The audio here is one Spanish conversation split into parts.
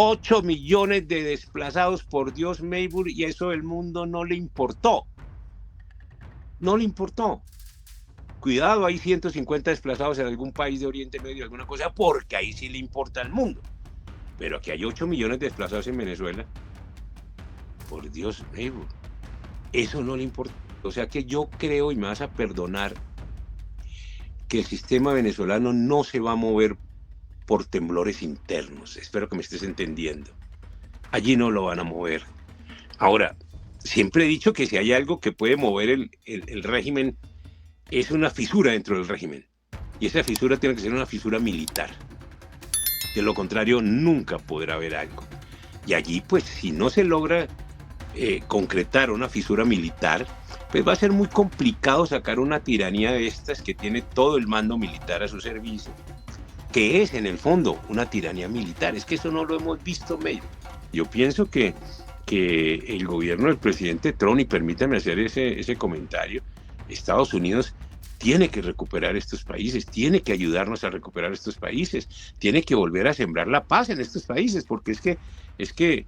8 millones de desplazados, por Dios, Maybury, y eso el mundo no le importó. No le importó. Cuidado, hay 150 desplazados en algún país de Oriente Medio, alguna cosa, porque ahí sí le importa al mundo. Pero aquí hay 8 millones de desplazados en Venezuela. Por Dios, Maybury, eso no le importa. O sea que yo creo, y me vas a perdonar, que el sistema venezolano no se va a mover por temblores internos. Espero que me estés entendiendo. Allí no lo van a mover. Ahora, siempre he dicho que si hay algo que puede mover el régimen, es una fisura dentro del régimen. Y esa fisura tiene que ser una fisura militar. De lo contrario, nunca podrá haber algo. Y allí, pues, si no se logra concretar una fisura militar, pues va a ser muy complicado sacar una tiranía de estas que tiene todo el mando militar a su servicio, que es en el fondo una tiranía militar. Es que eso no lo hemos visto medio. Yo pienso que el gobierno del presidente Trump, y permítame hacer ese comentario, Estados Unidos tiene que recuperar estos países, tiene que ayudarnos a recuperar estos países, tiene que volver a sembrar la paz en estos países, porque es que,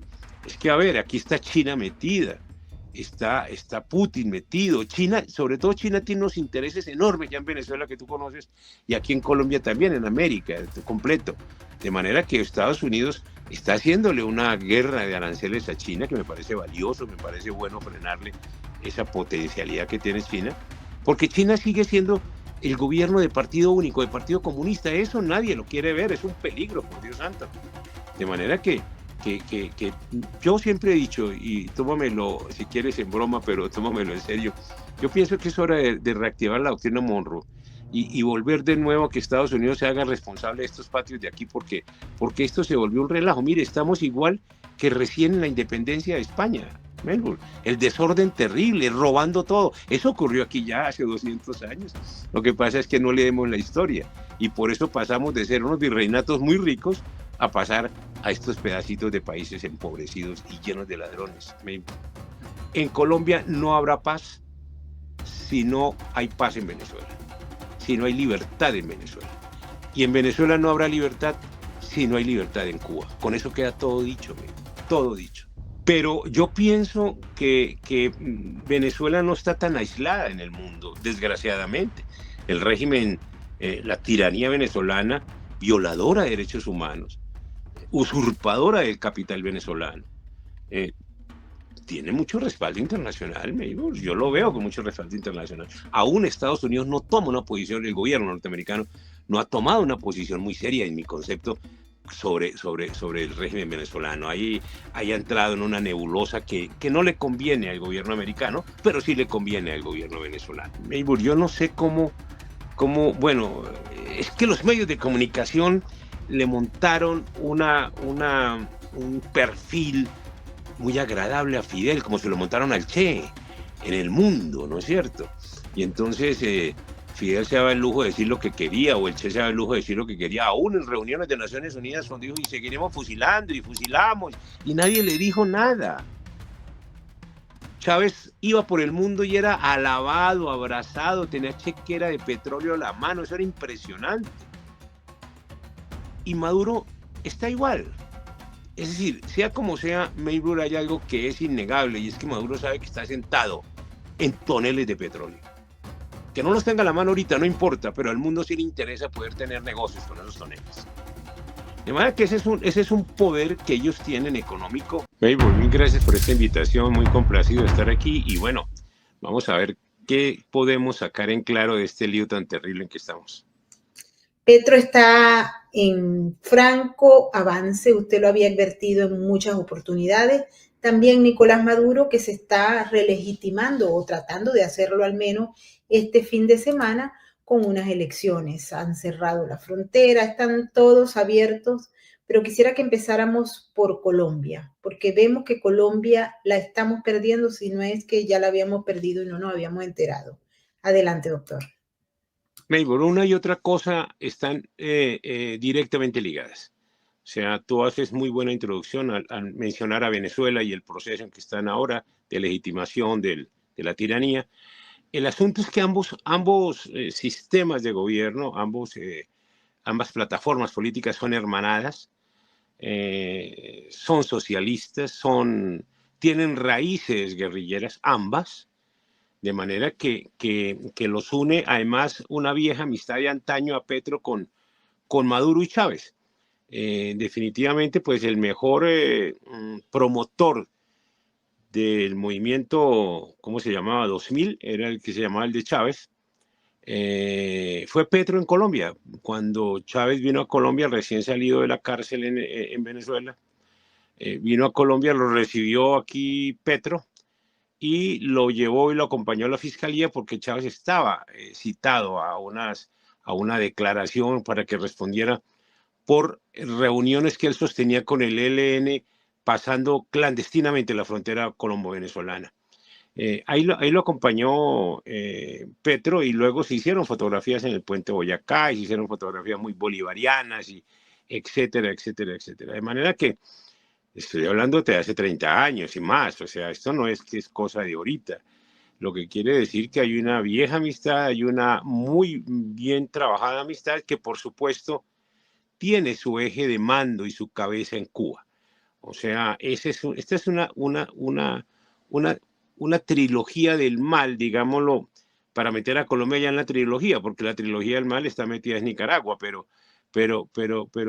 a ver, aquí está China metida, está Putin metido, China, sobre todo China tiene unos intereses enormes ya en Venezuela que tú conoces, y aquí en Colombia también, en América, completo, de manera que Estados Unidos está haciéndole una guerra de aranceles a China, que me parece valioso, me parece bueno frenarle esa potencialidad que tiene China, porque China sigue siendo el gobierno de partido único, de partido comunista. Eso nadie lo quiere ver, es un peligro, por Dios santo. De manera que yo siempre he dicho, y tómamelo si quieres en broma, pero tómamelo en serio, yo pienso que es hora de reactivar la doctrina Monroe y volver de nuevo a que Estados Unidos se haga responsable de estos patios de aquí, porque esto se volvió un relajo. Mire, estamos igual que recién en la independencia de España, Melbourne. El desorden terrible, robando todo. Eso ocurrió aquí ya hace 200 años. Lo que pasa es que no leemos la historia y por eso pasamos de ser unos virreinatos muy ricos a pasar a estos pedacitos de países empobrecidos y llenos de ladrones. En Colombia no habrá paz si no hay paz en Venezuela, si no hay libertad en Venezuela. Y en Venezuela no habrá libertad si no hay libertad en Cuba. Con eso queda todo dicho, todo dicho. Pero yo pienso que Venezuela no está tan aislada en el mundo, desgraciadamente. El régimen, la tiranía venezolana, violadora de derechos humanos, usurpadora del capital venezolano, tiene mucho respaldo internacional, yo lo veo con mucho respaldo internacional. Aún Estados Unidos no toma una posición, el gobierno norteamericano no ha tomado una posición muy seria, en mi concepto, sobre el régimen venezolano. Ahí ha entrado en una nebulosa que no le conviene al gobierno americano, pero sí le conviene al gobierno venezolano. Yo no sé cómo, bueno, es que los medios de comunicación le montaron un perfil muy agradable a Fidel, como se lo montaron al Che en el mundo, ¿no es cierto? Y entonces Fidel se daba el lujo de decir lo que quería, o el Che se daba el lujo de decir lo que quería, aún en reuniones de Naciones Unidas, cuando dijo, y seguiremos fusilando, y fusilamos, y nadie le dijo nada. Chávez iba por el mundo y era alabado, abrazado, tenía chequera de petróleo a la mano, eso era impresionante. Y Maduro está igual. Es decir, sea como sea, Maybury, hay algo que es innegable, y es que Maduro sabe que está sentado en toneles de petróleo. Que no los tenga a la mano ahorita, no importa, pero al mundo sí le interesa poder tener negocios con esos toneles. De manera que ese es un poder que ellos tienen económico. Maybury, mil gracias por esta invitación, muy complacido de estar aquí, y bueno, vamos a ver qué podemos sacar en claro de este lío tan terrible en que estamos. Petro está en franco avance, usted lo había advertido en muchas oportunidades. También Nicolás Maduro, que se está relegitimando o tratando de hacerlo al menos este fin de semana con unas elecciones. Han cerrado la frontera, están todos abiertos, pero quisiera que empezáramos por Colombia, porque vemos que Colombia la estamos perdiendo, si no es que ya la habíamos perdido y no nos habíamos enterado. Adelante, doctor. Maybury, una y otra cosa están directamente ligadas. O sea, tú haces muy buena introducción al mencionar a Venezuela y el proceso en que están ahora de legitimación de la tiranía. El asunto es que ambos sistemas de gobierno, ambas plataformas políticas son hermanadas. son socialistas, tienen raíces guerrilleras ambas, de manera que los une además una vieja amistad de antaño a Petro con Maduro y Chávez. Definitivamente, pues el mejor promotor del movimiento, ¿cómo se llamaba? 2000, era el que se llamaba el de Chávez. Fue Petro en Colombia. Cuando Chávez vino a Colombia, recién salido de la cárcel en Venezuela, vino a Colombia, lo recibió aquí Petro y lo llevó y lo acompañó a la fiscalía porque Chávez estaba citado a una declaración para que respondiera por reuniones que él sostenía con el ELN pasando clandestinamente la frontera colombo-venezolana. Ahí lo acompañó Petro y luego se hicieron fotografías en el puente Boyacá y se hicieron fotografías muy bolivarianas y etcétera, etcétera, etcétera. De manera que estoy hablando de hace 30 años y más, o sea, esto no es que es cosa de ahorita. Lo que quiere decir que hay una vieja amistad, hay una muy bien trabajada amistad que por supuesto tiene su eje de mando y su cabeza en Cuba. O sea, esta es una trilogía del mal, digámoslo, para meter a Colombia ya en la trilogía, porque la trilogía del mal está metida en Nicaragua, pero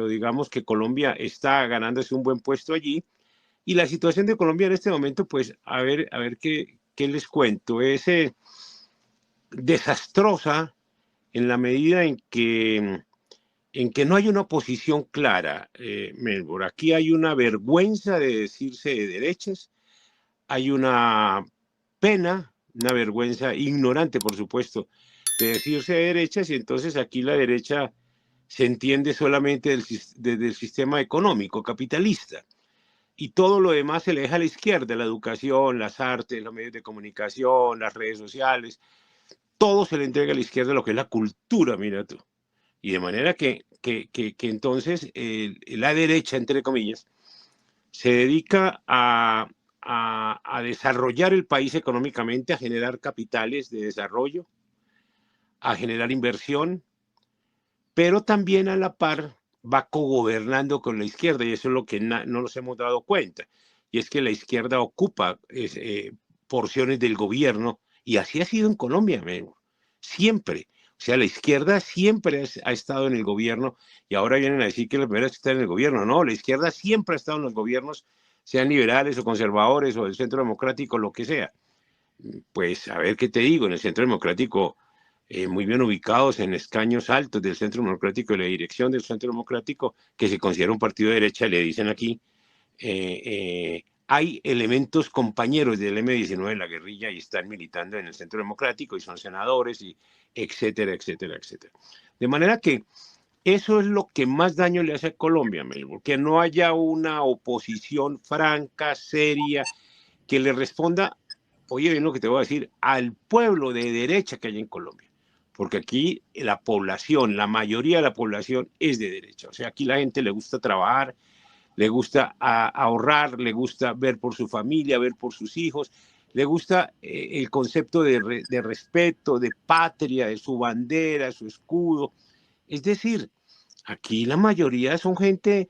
digamos que Colombia está ganándose un buen puesto allí. Y la situación de Colombia en este momento, pues, a ver qué les cuento, es desastrosa en la medida en que no hay una posición clara, Melbourne. Aquí hay una vergüenza de decirse de derechas, hay una pena, una vergüenza ignorante, por supuesto, de decirse de derechas, y entonces aquí la derecha se entiende solamente desde el sistema económico, capitalista, y todo lo demás se le deja a la izquierda, la educación, las artes, los medios de comunicación, las redes sociales, todo se le entrega a la izquierda, lo que es la cultura, mira tú. Y de manera que entonces la derecha, entre comillas, se dedica a desarrollar el país económicamente, a generar capitales de desarrollo, a generar inversión, pero también a la par va cogobernando con la izquierda, y eso es lo que no nos hemos dado cuenta, y es que la izquierda ocupa porciones del gobierno, y así ha sido en Colombia, siempre. O sea, la izquierda siempre ha estado en el gobierno, y ahora vienen a decir que la primera es que está en el gobierno. No, la izquierda siempre ha estado en los gobiernos, sean liberales o conservadores o del centro democrático, lo que sea. Pues a ver qué te digo, en el centro democrático, muy bien ubicados en escaños altos del centro democrático y la dirección del centro democrático, que se considera un partido de derecha, le dicen aquí, hay elementos compañeros del M-19 en la guerrilla y están militando en el centro democrático y son senadores y etcétera, etcétera, etcétera. De manera que eso es lo que más daño le hace a Colombia, Melbourne, que no haya una oposición franca, seria, que le responda, oye, bien lo que te voy a decir, al pueblo de derecha que hay en Colombia. Porque aquí la población, la mayoría de la población es de derecha. O sea, aquí la gente le gusta trabajar, le gusta ahorrar, le gusta ver por su familia, ver por sus hijos, le gusta el concepto de respeto, de patria, de su bandera, su escudo. Es decir, aquí la mayoría son gente,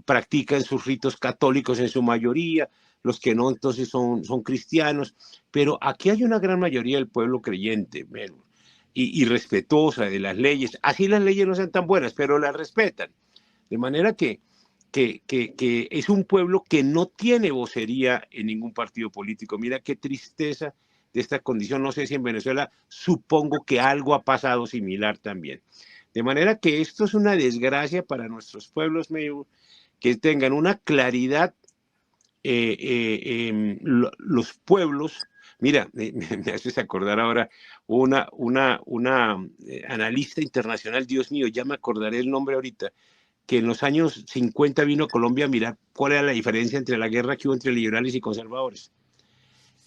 practican sus ritos católicos en su mayoría, los que no entonces son cristianos, pero aquí hay una gran mayoría del pueblo creyente, y respetuosa de las leyes. Así las leyes no sean tan buenas, pero las respetan. De manera que es un pueblo que no tiene vocería en ningún partido político. Mira qué tristeza de esta condición. No sé si en Venezuela, supongo que algo ha pasado similar también. De manera que esto es una desgracia para nuestros pueblos, que tengan una claridad los pueblos. Mira, me haces acordar ahora una analista internacional, Dios mío, ya me acordaré el nombre ahorita, que en los años 50 vino a Colombia a mirar cuál era la diferencia entre la guerra que hubo entre liberales y conservadores.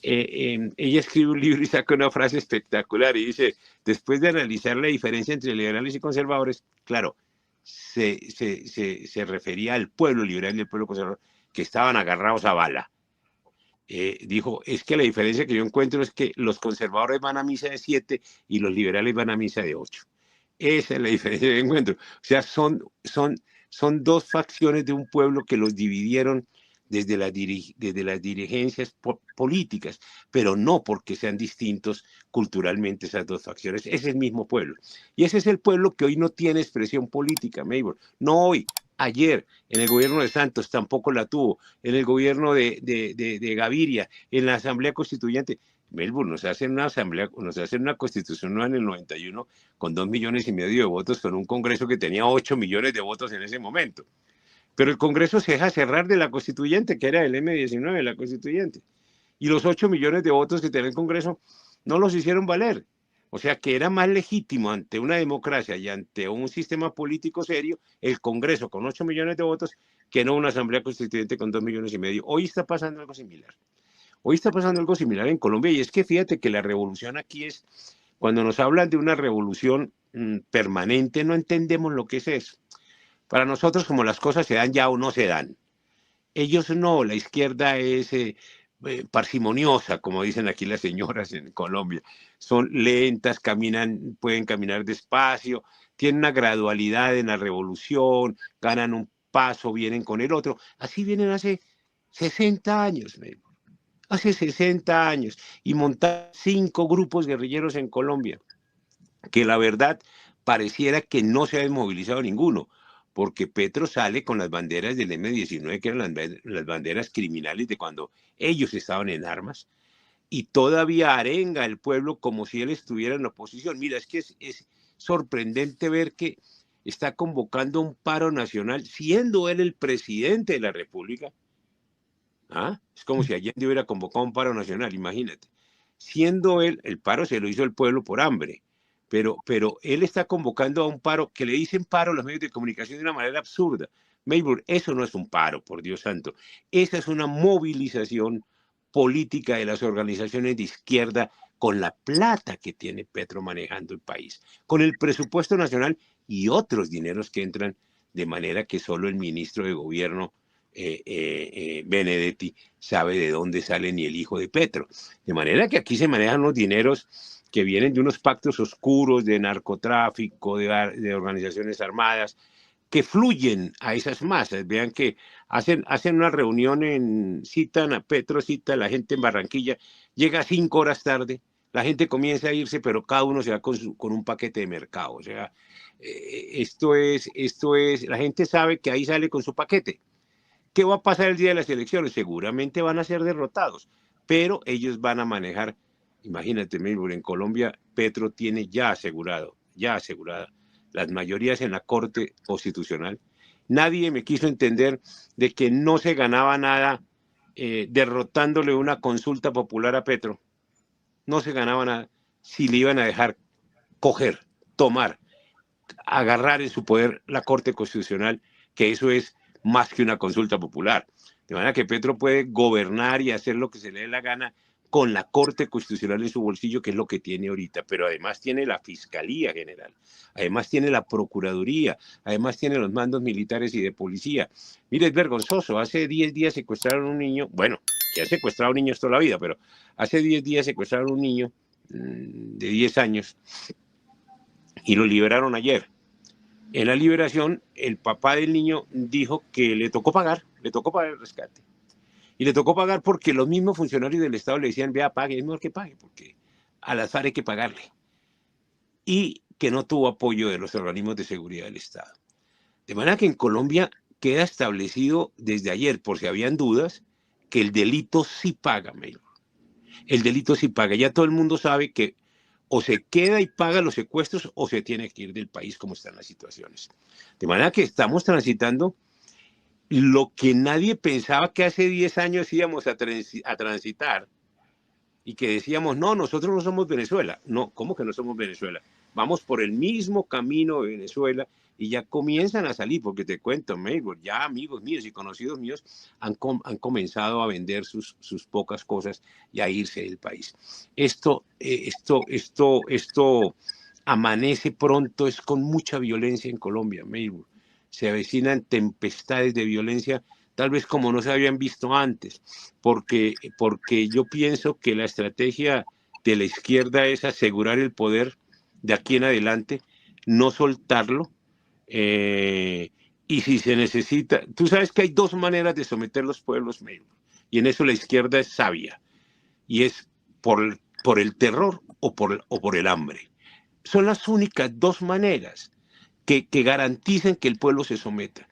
Ella escribe un libro y saca una frase espectacular y dice, después de analizar la diferencia entre liberales y conservadores, claro, se refería al pueblo liberal y al pueblo conservador, que estaban agarrados a bala. Dijo, es que la diferencia que yo encuentro es que los conservadores van a misa de 7 y los liberales van a misa de 8. Esa es la diferencia que encuentro. O sea, son son dos facciones de un pueblo que los dividieron desde las dirigencias políticas, pero no porque sean distintos culturalmente esas dos facciones. Es el mismo pueblo. Y ese es el pueblo que hoy no tiene expresión política, Maybor. No hoy, ayer, en el gobierno de Santos tampoco la tuvo, en el gobierno de Gaviria, en la Asamblea Constituyente. Melbourne, nos hacen una asamblea, nos hacen una constitución nueva en el 91 con 2,5 millones de votos, con un Congreso que tenía 8 millones de votos en ese momento. Pero el Congreso se deja cerrar de la constituyente, que era el M19, la constituyente. Y los 8 millones de votos que tenía el Congreso no los hicieron valer. O sea que era más legítimo ante una democracia y ante un sistema político serio el Congreso con 8 millones de votos que no una asamblea constituyente con 2,5 millones. Hoy está pasando algo similar. Hoy está pasando algo similar en Colombia y es que fíjate que la revolución aquí es, cuando nos hablan de una revolución permanente, no entendemos lo que es eso. Para nosotros, como las cosas se dan ya o no se dan. Ellos no, la izquierda es parsimoniosa, como dicen aquí las señoras en Colombia. Son lentas, caminan, pueden caminar despacio, tienen una gradualidad en la revolución, ganan un paso, vienen con el otro. Así vienen hace 60 años, hace 60 años, y montar 5 grupos guerrilleros en Colombia, que la verdad pareciera que no se ha desmovilizado ninguno, porque Petro sale con las banderas del M19, que eran las banderas criminales de cuando ellos estaban en armas, y todavía arenga al pueblo como si él estuviera en la oposición. Mira, es que es sorprendente ver que está convocando un paro nacional, siendo él el presidente de la República. ¿Ah? Es como si Allende hubiera convocado un paro nacional, imagínate. Siendo él, el paro se lo hizo el pueblo por hambre, pero él está convocando a un paro que le dicen paro a los medios de comunicación de una manera absurda. Melbourne, eso no es un paro, por Dios santo. Esa es una movilización política de las organizaciones de izquierda con la plata que tiene Petro manejando el país, con el presupuesto nacional y otros dineros que entran de manera que solo el ministro de gobierno Benedetti sabe de dónde sale ni el hijo de Petro. De manera que aquí se manejan los dineros que vienen de unos pactos oscuros de narcotráfico, de organizaciones armadas, que fluyen a esas masas. Vean que hacen una reunión, citan a Petro, cita a la gente en Barranquilla, llega 5 horas tarde, la gente comienza a irse, pero cada uno se va con un paquete de mercado. O sea, esto es, la gente sabe que ahí sale con su paquete. ¿Qué va a pasar el día de las elecciones? Seguramente van a ser derrotados, pero ellos van a manejar. Imagínate, Melbourne, en Colombia, Petro tiene ya asegurada las mayorías en la Corte Constitucional. Nadie me quiso entender de que no se ganaba nada derrotándole una consulta popular a Petro. No se ganaba nada si le iban a dejar coger, tomar, agarrar en su poder la Corte Constitucional, que eso es más que una consulta popular. De manera que Petro puede gobernar y hacer lo que se le dé la gana con la Corte Constitucional en su bolsillo, que es lo que tiene ahorita, pero además tiene la Fiscalía General, además tiene la Procuraduría, además tiene los mandos militares y de policía. Mire, es vergonzoso, hace 10 días secuestraron a un niño, bueno, que ha secuestrado niños toda la vida, pero hace 10 días secuestraron a un niño de 10 años y lo liberaron ayer. En la liberación, el papá del niño dijo que le tocó pagar el rescate. Y le tocó pagar porque los mismos funcionarios del Estado le decían, vea, pague, es mejor que pague, porque al azar hay que pagarle. Y que no tuvo apoyo de los organismos de seguridad del Estado. De manera que en Colombia queda establecido desde ayer, por si habían dudas, que el delito sí paga, Melbourne. El delito sí paga. Ya todo el mundo sabe que o se queda y paga los secuestros o se tiene que ir del país, como están las situaciones. De manera que estamos transitando lo que nadie pensaba que hace 10 años íbamos a transitar y que decíamos, no, nosotros no somos Venezuela. No, ¿cómo que no somos Venezuela? Vamos por el mismo camino de Venezuela y ya comienzan a salir, porque te cuento, Melbourne, ya amigos míos y conocidos míos han comenzado a vender sus pocas cosas y a irse del país. Esto amanece pronto, es con mucha violencia en Colombia, Melbourne. Se avecinan tempestades de violencia, tal vez como no se habían visto antes, porque yo pienso que la estrategia de la izquierda es asegurar el poder de aquí en adelante, no soltarlo, Y si se necesita, tú sabes que hay dos maneras de someter los pueblos, Melvin, y en eso la izquierda es sabia, y es por el terror o por el hambre. Son las únicas dos maneras que garanticen que el pueblo se someta.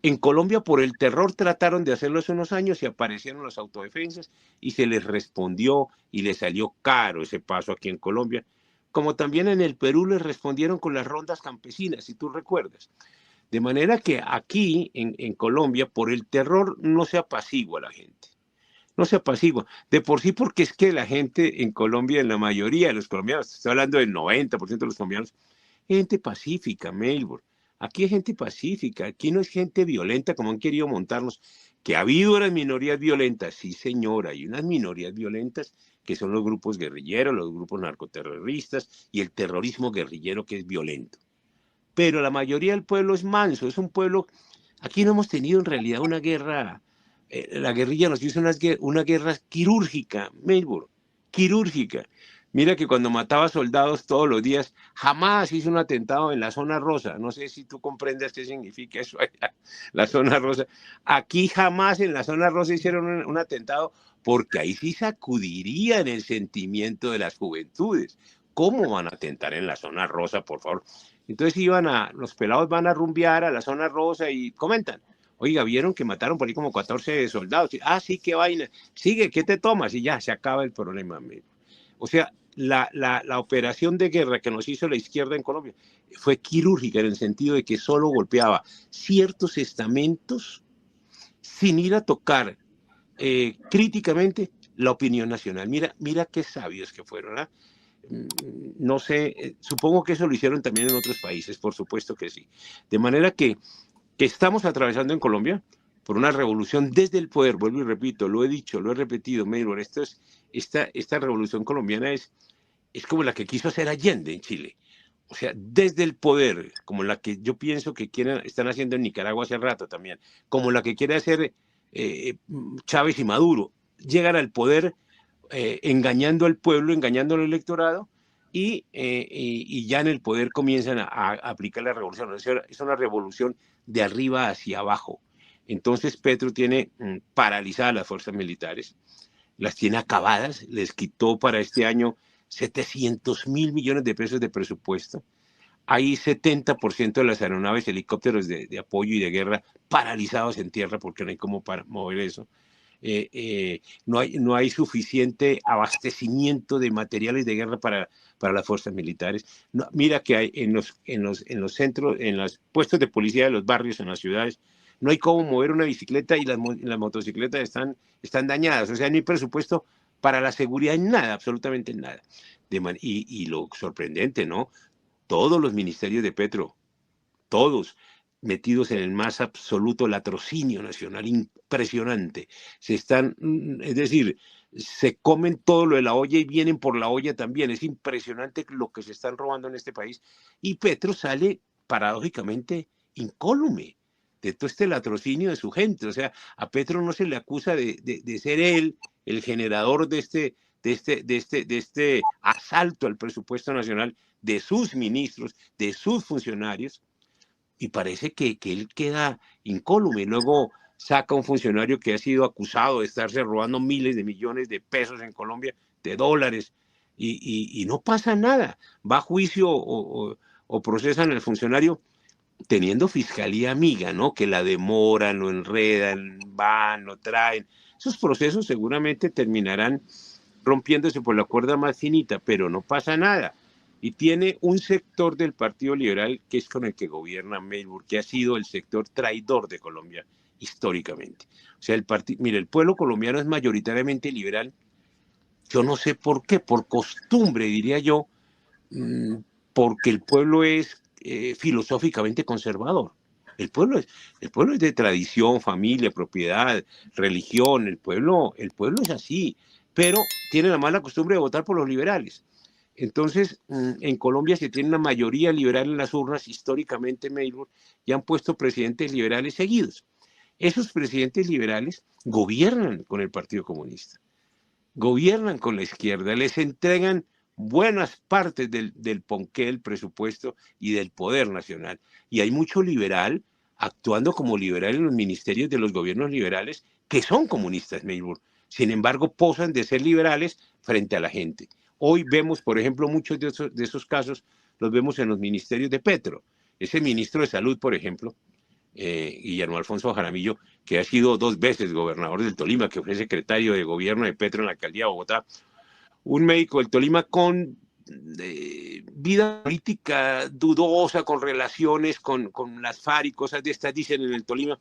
En Colombia por el terror trataron de hacerlo hace unos años y aparecieron las autodefensas y se les respondió y les salió caro ese paso aquí en Colombia, como también en el Perú les respondieron con las rondas campesinas, si tú recuerdas. De manera que aquí en Colombia por el terror no se apacigua la gente. No se apacigua. De por sí, porque es que la gente en Colombia, en la mayoría de los colombianos, estoy hablando del 90% de los colombianos, es gente pacífica, Melbourne. Aquí es gente pacífica, aquí no es gente violenta como han querido montarnos. Que ha habido unas minorías violentas, sí señora, hay unas minorías violentas que son los grupos guerrilleros, los grupos narcoterroristas y el terrorismo guerrillero que es violento. Pero la mayoría del pueblo es manso, es un pueblo. Aquí no hemos tenido en realidad una guerra. La guerrilla nos hizo una guerra quirúrgica, Melbourne, quirúrgica. Mira que cuando mataba soldados todos los días, jamás hizo un atentado en la zona rosa. No sé si tú comprendes qué significa eso, la zona rosa. Aquí jamás en la zona rosa hicieron un atentado, porque ahí sí sacudirían el sentimiento de las juventudes. ¿Cómo van a atentar en la zona rosa, por favor? Entonces los pelados van a rumbear a la zona rosa y comentan. Oiga, vieron que mataron por ahí como 14 soldados. Ah, sí, qué vaina. Sigue, ¿qué te tomas? Y ya, se acaba el problema, amigo. O sea, la operación de guerra que nos hizo la izquierda en Colombia fue quirúrgica en el sentido de que solo golpeaba ciertos estamentos sin ir a tocar críticamente la opinión nacional. Mira qué sabios que fueron, ¿ah? No sé, supongo que eso lo hicieron también en otros países, por supuesto que sí. De manera que estamos atravesando en Colombia por una revolución desde el poder, vuelvo y repito, lo he dicho, lo he repetido, Maynor, esta revolución colombiana es como la que quiso hacer Allende en Chile. O sea, desde el poder, como la que yo pienso que están haciendo en Nicaragua hace rato también, como la que quiere hacer Chávez y Maduro, llegan al poder engañando al pueblo, engañando al electorado, y ya en el poder comienzan a aplicar la revolución. Es una revolución de arriba hacia abajo. Entonces Petro tiene paralizadas las fuerzas militares, las tiene acabadas, les quitó para este año 700.000 millones de pesos de presupuesto. Hay 70% de las aeronaves, helicópteros de apoyo y de guerra paralizados en tierra porque no hay cómo mover eso. No hay suficiente abastecimiento de materiales de guerra para las fuerzas militares. No, mira que hay en los centros, en los puestos de policía de los barrios, en las ciudades, no hay cómo mover una bicicleta y las motocicletas están dañadas. O sea, no hay presupuesto para la seguridad en nada, absolutamente en nada. Y lo sorprendente, ¿no? Todos los ministerios de Petro, todos metidos en el más absoluto latrocinio nacional, impresionante. Es decir, se comen todo lo de la olla y vienen por la olla también. Es impresionante lo que se están robando en este país. Y Petro sale, paradójicamente, incólume de todo este latrocinio de su gente. O sea, a Petro no se le acusa de ser él el generador de este asalto al presupuesto nacional, de sus ministros, de sus funcionarios, y parece que él queda incólume. Luego saca un funcionario que ha sido acusado de estarse robando miles de millones de pesos en Colombia, de dólares, y no pasa nada. Va a juicio o procesan al funcionario teniendo fiscalía amiga, ¿no? Que la demoran, lo enredan, van, lo traen. Esos procesos seguramente terminarán rompiéndose por la cuerda más finita, pero no pasa nada. Y tiene un sector del Partido Liberal que es con el que gobierna Melbourne, que ha sido el sector traidor de Colombia históricamente. O sea, mire, el pueblo colombiano es mayoritariamente liberal. Yo no sé por qué, por costumbre, diría yo, porque el pueblo es filosóficamente conservador. El pueblo es de tradición, familia, propiedad, religión. El pueblo es así, pero tiene la mala costumbre de votar por los liberales. Entonces, en Colombia se tiene una mayoría liberal en las urnas históricamente, Melbourne, y han puesto presidentes liberales seguidos. Esos presidentes liberales gobiernan con el Partido Comunista, gobiernan con la izquierda, les entregan buenas partes del ponqué del presupuesto y del poder nacional. Y hay mucho liberal actuando como liberales en los ministerios de los gobiernos liberales, que son comunistas, Melbourne. Sin embargo, posan de ser liberales frente a la gente. Hoy vemos, por ejemplo, muchos de esos casos los vemos en los ministerios de Petro. Ese ministro de Salud, por ejemplo, Guillermo Alfonso Jaramillo, que ha sido 2 veces gobernador del Tolima, que fue secretario de gobierno de Petro en la alcaldía de Bogotá, un médico del Tolima con vida política dudosa, con relaciones con las FARC y cosas de estas, dicen en el Tolima.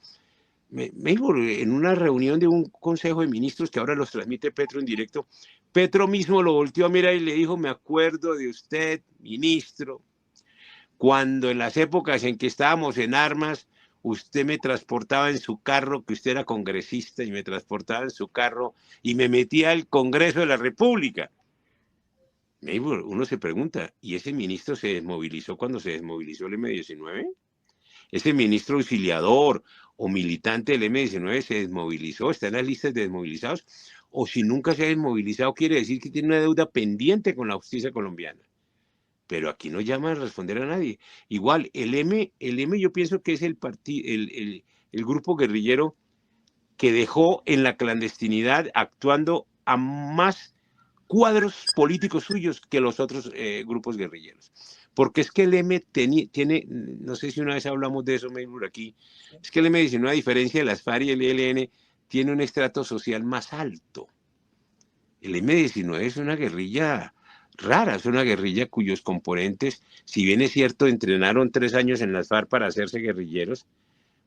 En una reunión de un consejo de ministros que ahora los transmite Petro en directo, Petro mismo lo volteó a mirar y le dijo: me acuerdo de usted, ministro, cuando en las épocas en que estábamos en armas, usted me transportaba en su carro, que usted era congresista, y me transportaba en su carro y me metía al Congreso de la República. Uno se pregunta, ¿y ese ministro se desmovilizó cuando se desmovilizó el M-19? ¿Ese ministro auxiliador o militante del M-19 se desmovilizó, está en las listas de desmovilizados? O si nunca se ha desmovilizado, quiere decir que tiene una deuda pendiente con la justicia colombiana. Pero aquí no llama a responder a nadie. Igual, el M yo pienso que es el grupo guerrillero que dejó en la clandestinidad, actuando a más cuadros políticos suyos que los otros grupos guerrilleros. Porque es que el M tiene, no sé si una vez hablamos de eso, Melbourne, aquí, es que el M-19, a diferencia de las FARC y el ELN, tiene un estrato social más alto. El M-19 es una guerrilla rara, es una guerrilla cuyos componentes, si bien es cierto, entrenaron 3 años en las FARC para hacerse guerrilleros,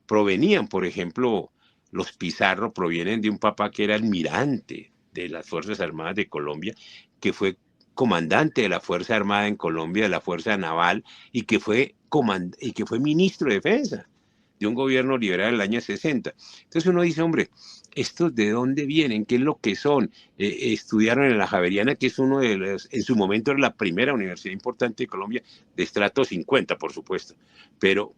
provenían, por ejemplo, los Pizarro provienen de un papá que era almirante de las Fuerzas Armadas de Colombia, que fue comandante de la Fuerza Armada en Colombia, de la Fuerza Naval, y que fue ministro de Defensa de un gobierno liberal del año 60. Entonces uno dice, hombre, ¿estos de dónde vienen? ¿Qué es lo que son? Estudiaron en la Javeriana, que es uno de los, en su momento era la primera universidad importante de Colombia, de estrato 50, por supuesto. Pero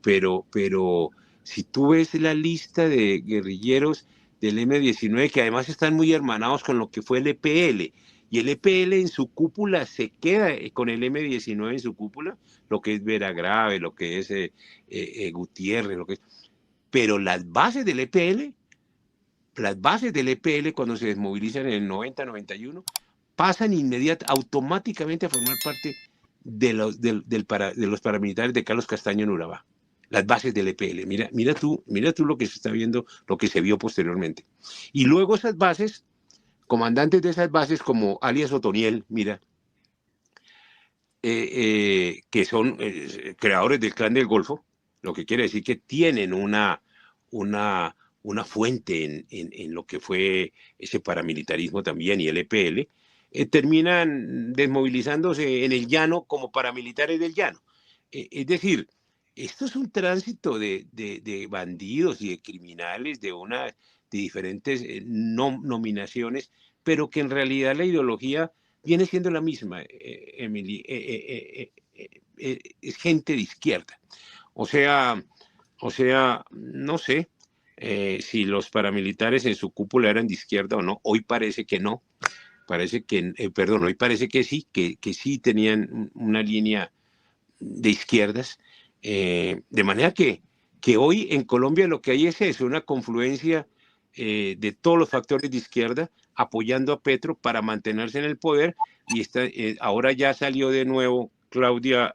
si tú ves la lista de guerrilleros del M-19, que además están muy hermanados con lo que fue el EPL, y el EPL en su cúpula se queda con el M-19 en su cúpula, lo que es Vera Grave, lo que es Gutiérrez, lo que es. Pero las bases del EPL cuando se desmovilizan en el 90-91, pasan automáticamente a formar parte de los paramilitares de Carlos Castaño en Urabá. Las bases del EPL. Mira tú lo que se está viendo, lo que se vio posteriormente. Y luego esas bases, comandantes de esas bases como alias Otoniel, que son creadores del Clan del Golfo, lo que quiere decir que tienen una fuente en lo que fue ese paramilitarismo también y el EPL, terminan desmovilizándose en el llano como paramilitares del llano. Es decir, esto es un tránsito de bandidos y de criminales de diferentes nominaciones, pero que en realidad la ideología viene siendo la misma, Emily. Es gente de izquierda. O sea, no sé si los paramilitares en su cúpula eran de izquierda o no. Hoy parece que no. Hoy parece que sí, que sí tenían una línea de izquierdas. De manera que hoy en Colombia lo que hay es eso, una confluencia de todos los factores de izquierda apoyando a Petro para mantenerse en el poder, y ahora ya salió de nuevo Claudia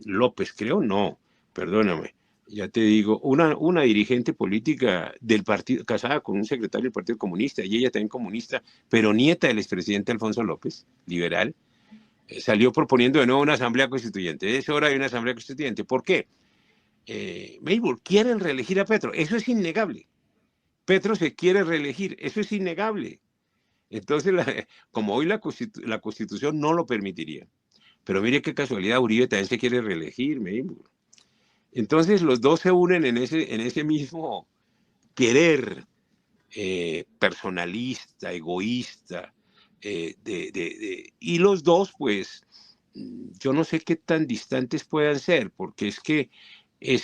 López, creo, no, perdóname, ya te digo, una dirigente política del partido, casada con un secretario del Partido Comunista, y ella también comunista, pero nieta del expresidente Alfonso López, liberal, salió proponiendo de nuevo una asamblea constituyente. Es hora de una asamblea constituyente. ¿Por qué? Melbourne, quieren reelegir a Petro, eso es innegable. Petro se quiere reelegir, eso es innegable. Entonces, como hoy la Constitución no lo permitiría. Pero mire qué casualidad, Uribe también se quiere reelegir, Melbourne. Entonces los dos se unen en ese mismo querer personalista, egoísta, y los dos, pues, yo no sé qué tan distantes puedan ser, porque es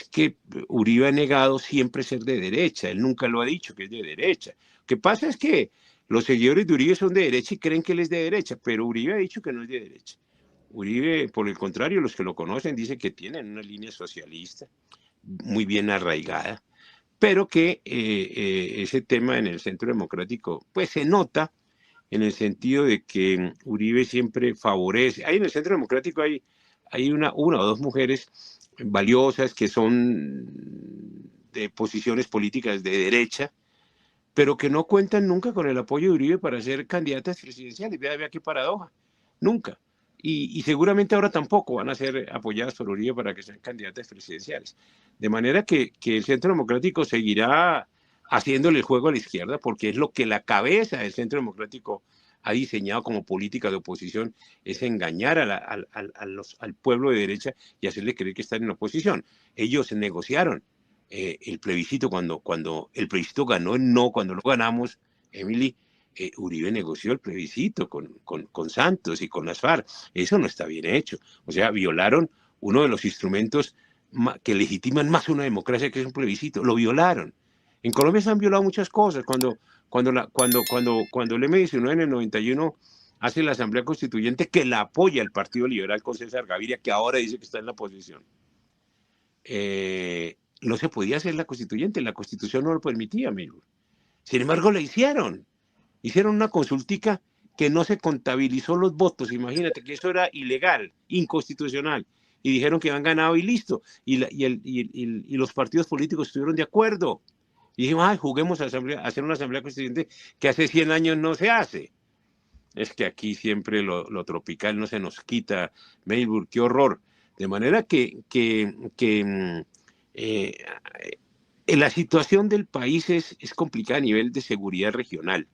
que Uribe ha negado siempre ser de derecha, él nunca lo ha dicho que es de derecha. Lo que pasa es que los seguidores de Uribe son de derecha y creen que él es de derecha, pero Uribe ha dicho que no es de derecha. Uribe, por el contrario, los que lo conocen dicen que tienen una línea socialista muy bien arraigada, pero que ese tema en el Centro Democrático, pues se nota en el sentido de que Uribe siempre favorece. Ahí en el Centro Democrático hay una o dos mujeres valiosas que son de posiciones políticas de derecha, pero que no cuentan nunca con el apoyo de Uribe para ser candidatas presidenciales. Vea qué paradoja. Nunca. Y seguramente ahora tampoco van a ser apoyadas por Uribe para que sean candidatas presidenciales. De manera que el Centro Democrático seguirá haciéndole el juego a la izquierda, porque es lo que la cabeza del Centro Democrático ha diseñado como política de oposición, es engañar al pueblo de derecha y hacerle creer que están en oposición. Ellos negociaron el plebiscito, cuando el plebiscito ganó el no, cuando lo ganamos, Emily, Uribe negoció el plebiscito con Santos y con las FARC. Eso no está bien hecho. O sea, violaron uno de los instrumentos que legitiman más una democracia, que es un plebiscito. Lo violaron. En Colombia se han violado muchas cosas. Cuando el M-19 en el 91 hace la Asamblea Constituyente, que la apoya el Partido Liberal con César Gaviria, que ahora dice que está en la oposición, no se podía hacer la constituyente, la Constitución no lo permitía, amigo. Sin embargo, la hicieron una consultica que no se contabilizó los votos. Imagínate que eso era ilegal, inconstitucional, y dijeron que habían ganado y listo, y los partidos políticos estuvieron de acuerdo, y dijimos, ay, juguemos a hacer una asamblea constituyente que hace 100 años no se hace. Es que aquí siempre lo tropical no se nos quita, Melbourne, qué horror. De manera que la situación del país es complicada a nivel de seguridad regional.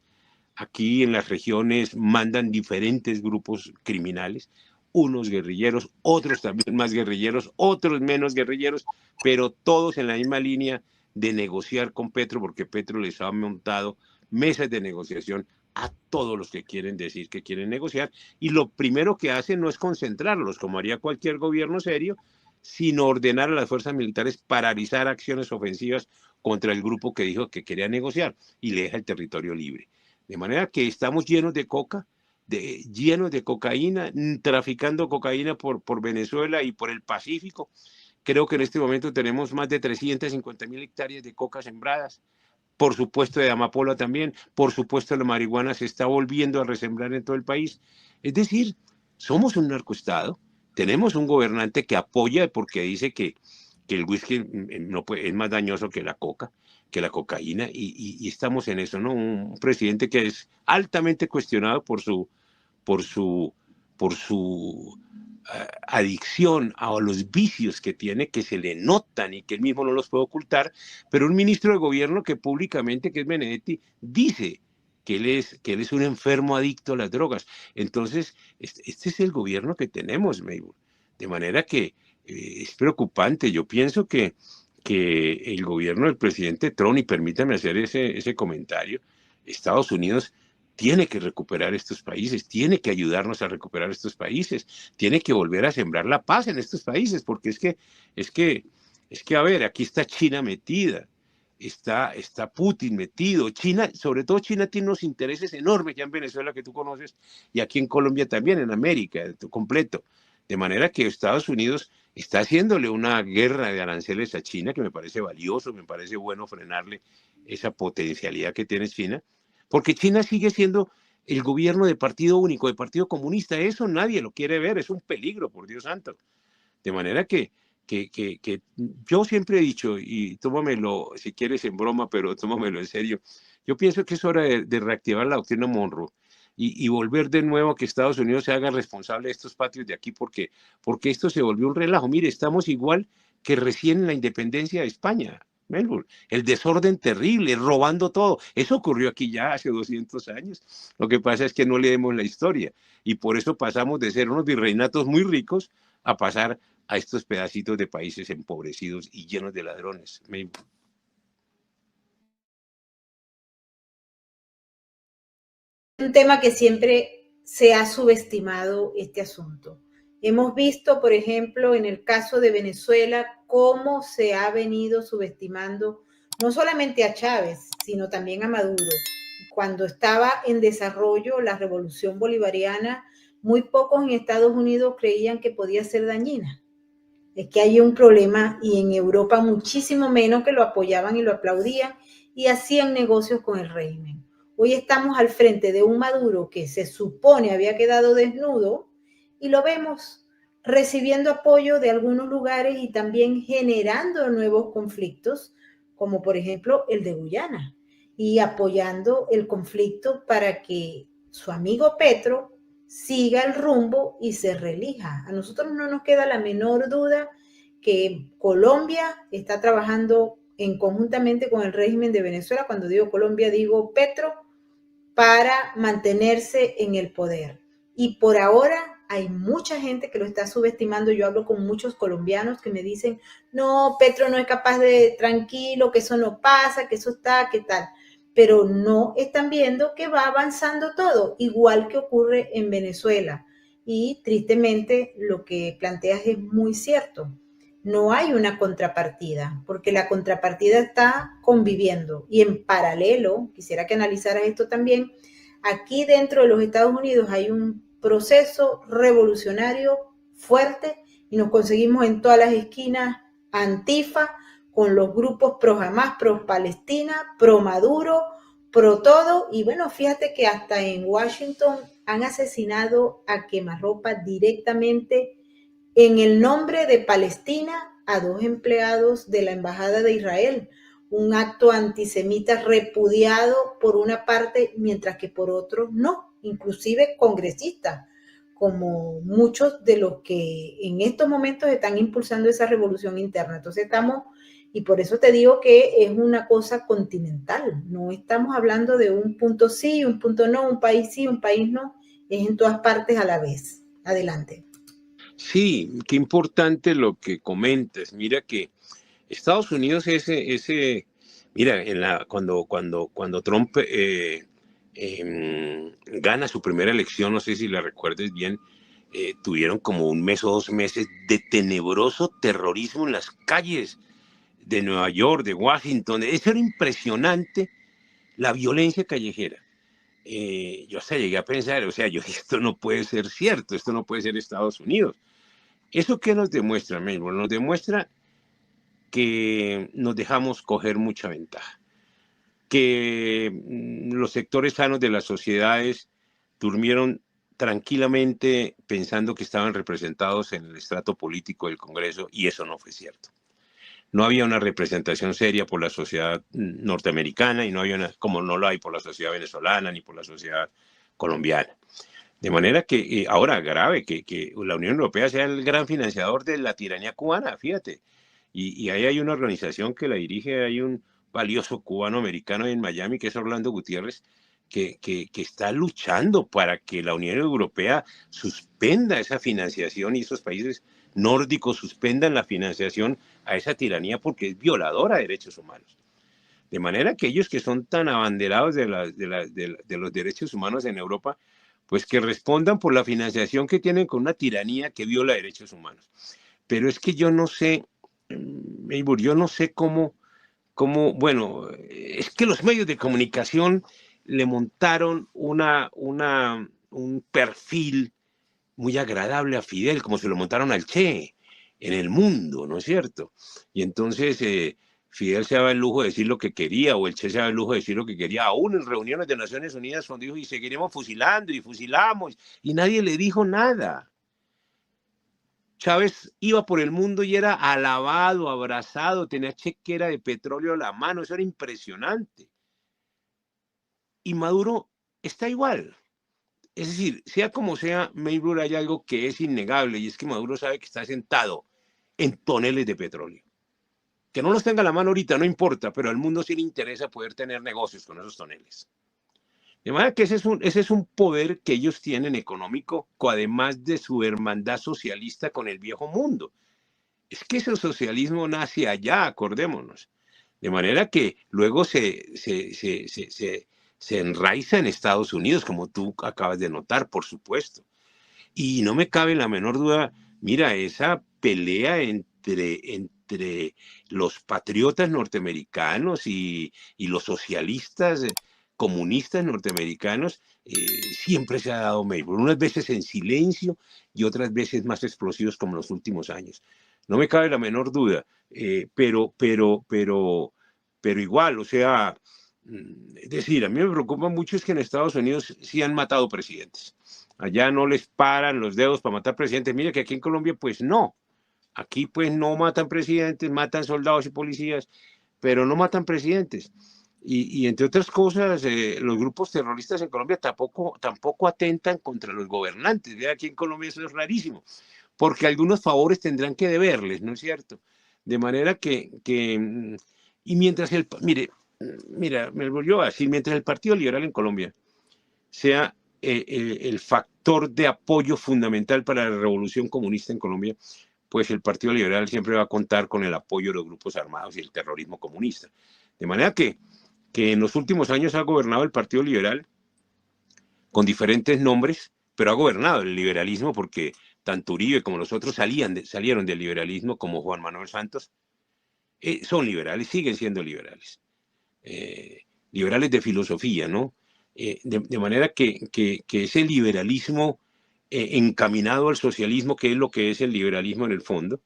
Aquí en las regiones mandan diferentes grupos criminales, unos guerrilleros, otros también más guerrilleros, otros menos guerrilleros, pero todos en la misma línea de negociar con Petro, porque Petro les ha montado mesas de negociación a todos los que quieren decir que quieren negociar, y lo primero que hacen no es concentrarlos, como haría cualquier gobierno serio, sino ordenar a las fuerzas militares paralizar acciones ofensivas contra el grupo que dijo que quería negociar, y le deja el territorio libre. De manera que estamos llenos de coca, llenos de cocaína, traficando cocaína por Venezuela y por el Pacífico. Creo que en este momento tenemos más de 350.000 hectáreas de coca sembradas. Por supuesto de amapola también, por supuesto la marihuana se está volviendo a resembrar en todo el país. Es decir, somos un narcoestado, tenemos un gobernante que apoya porque dice que el whisky no puede, es más dañoso que la coca, que la cocaína, y estamos en eso, ¿no? Un presidente que es altamente cuestionado por su adicción a los vicios que tiene, que se le notan y que él mismo no los puede ocultar, pero un ministro de gobierno que públicamente, que es Benedetti, dice que él es un enfermo adicto a las drogas. Entonces, este es el gobierno que tenemos, Maywood. De manera que es preocupante. Yo pienso que el gobierno del presidente Trump, y permítame hacer ese comentario, Estados Unidos tiene que recuperar estos países, tiene que ayudarnos a recuperar estos países, tiene que volver a sembrar la paz en estos países, porque a ver, aquí está China metida, está Putin metido, China, sobre todo China tiene unos intereses enormes ya en Venezuela que tú conoces, y aquí en Colombia también, en América, completo. De manera que Estados Unidos está haciéndole una guerra de aranceles a China, que me parece valioso, me parece bueno frenarle esa potencialidad que tiene China, porque China sigue siendo el gobierno de partido único, de partido comunista. Eso nadie lo quiere ver, es un peligro, por Dios santo. De manera que yo siempre he dicho, y tómamelo si quieres en broma, pero tómamelo en serio, yo pienso que es hora de reactivar la doctrina Monroe y volver de nuevo a que Estados Unidos se haga responsable de estos patios de aquí, porque esto se volvió un relajo. Mire, estamos igual que recién en la independencia de España. Melbourne, el desorden terrible, robando todo. Eso ocurrió aquí ya hace 200 años. Lo que pasa es que no leemos la historia y por eso pasamos de ser unos virreinatos muy ricos a pasar a estos pedacitos de países empobrecidos y llenos de ladrones. Un tema que siempre se ha subestimado este asunto. Hemos visto, por ejemplo, en el caso de Venezuela, cómo se ha venido subestimando no solamente a Chávez, sino también a Maduro. Cuando estaba en desarrollo la revolución bolivariana, muy pocos en Estados Unidos creían que podía ser dañina. Es que hay un problema y en Europa muchísimo menos, que lo apoyaban y lo aplaudían y hacían negocios con el régimen. Hoy estamos al frente de un Maduro que se supone había quedado desnudo y lo vemos recibiendo apoyo de algunos lugares y también generando nuevos conflictos, como por ejemplo el de Guyana, y apoyando el conflicto para que su amigo Petro siga el rumbo y se reelija. A nosotros no nos queda la menor duda que Colombia está trabajando conjuntamente con el régimen de Venezuela. Cuando digo Colombia, digo Petro, para mantenerse en el poder. Y por ahora hay mucha gente que lo está subestimando. Yo hablo con muchos colombianos que me dicen, no, Petro no es capaz de, tranquilo, que eso no pasa, que eso está, ¿qué tal? Pero no están viendo que va avanzando todo, igual que ocurre en Venezuela. Y tristemente lo que planteas es muy cierto. No hay una contrapartida, porque la contrapartida está conviviendo. Y en paralelo, quisiera que analizaras esto también, aquí dentro de los Estados Unidos hay un proceso revolucionario fuerte y nos conseguimos en todas las esquinas Antifa, con los grupos pro Hamas, pro Palestina, pro Maduro, pro todo. Y bueno, fíjate que hasta en Washington han asesinado a quemarropa directamente en el nombre de Palestina a 2 empleados de la Embajada de Israel. Un acto antisemita repudiado por una parte, mientras que por otro no, inclusive congresistas, como muchos de los que en estos momentos están impulsando esa revolución interna. Entonces estamos, y por eso te digo que es una cosa continental, no estamos hablando de un punto sí, un punto no, un país sí, un país no, es en todas partes a la vez. Adelante. Sí, qué importante lo que comentas. Mira que Estados Unidos, mira, cuando Trump gana su primera elección, no sé si la recuerdes bien, tuvieron como un mes o 2 meses de tenebroso terrorismo en las calles de Nueva York, de Washington. Eso era impresionante, la violencia callejera. Yo hasta llegué a pensar, o sea, esto no puede ser cierto, esto no puede ser Estados Unidos. ¿Eso qué nos demuestra, Melbourne? Nos demuestra que nos dejamos coger mucha ventaja, que los sectores sanos de las sociedades durmieron tranquilamente pensando que estaban representados en el estrato político del Congreso, y eso no fue cierto. No había una representación seria por la sociedad norteamericana y no había una, como no lo hay por la sociedad venezolana ni por la sociedad colombiana. De manera que ahora grave que la Unión Europea sea el gran financiador de la tiranía cubana, fíjate. Y ahí hay una organización que la dirige, hay un valioso cubano-americano en Miami, que es Orlando Gutiérrez, que está luchando para que la Unión Europea suspenda esa financiación y esos países nórdicos suspendan la financiación a esa tiranía porque es violadora de derechos humanos. De manera que ellos que son tan abanderados de los derechos humanos en Europa, pues que respondan por la financiación que tienen con una tiranía que viola derechos humanos. Pero es que yo no sé, Eibor, yo no sé cómo, bueno, es que los medios de comunicación le montaron un perfil muy agradable a Fidel, como se lo montaron al Che en el mundo, ¿no es cierto? Y entonces Fidel se daba el lujo de decir lo que quería, o el Che se daba el lujo de decir lo que quería, aún en reuniones de Naciones Unidas, cuando dijo, y seguiremos fusilando, y fusilamos, y nadie le dijo nada. Chávez iba por el mundo y era alabado, abrazado, tenía chequera de petróleo a la mano, eso era impresionante. Y Maduro está igual. Es decir, sea como sea, Maybury, hay algo que es innegable, y es que Maduro sabe que está sentado en toneles de petróleo. Que no los tenga a la mano ahorita, no importa, pero al mundo sí le interesa poder tener negocios con esos toneles. De manera que ese es un poder que ellos tienen económico, además de su hermandad socialista con el viejo mundo. Es que ese socialismo nace allá, acordémonos. De manera que luego se enraiza en Estados Unidos, como tú acabas de notar, por supuesto. Y no me cabe la menor duda, mira, esa pelea entre los patriotas norteamericanos y los socialistas comunistas norteamericanos, siempre se ha dado Melbourne, unas veces en silencio y otras veces más explosivos como en los últimos años. No me cabe la menor duda, pero igual, o sea, es decir, a mí me preocupa mucho es que en Estados Unidos sí han matado presidentes. Allá no les paran los dedos para matar presidentes. Mire que aquí en Colombia pues no. Aquí pues no matan presidentes, matan soldados y policías, pero no matan presidentes. Y entre otras cosas, los grupos terroristas en Colombia tampoco atentan contra los gobernantes. Vea, aquí en Colombia eso es rarísimo, porque algunos favores tendrán que deberles, ¿no es cierto? De manera y mientras mira, me volvió a decir, mientras el Partido Liberal en Colombia sea el factor de apoyo fundamental para la revolución comunista en Colombia, pues el Partido Liberal siempre va a contar con el apoyo de los grupos armados y el terrorismo comunista. De manera que en los últimos años ha gobernado el Partido Liberal con diferentes nombres, pero ha gobernado el liberalismo porque tanto Uribe como los otros salieron del liberalismo, como Juan Manuel Santos, son liberales, siguen siendo liberales. Liberales de filosofía, ¿no? De manera que ese liberalismo encaminado al socialismo, que es lo que es el liberalismo en el fondo,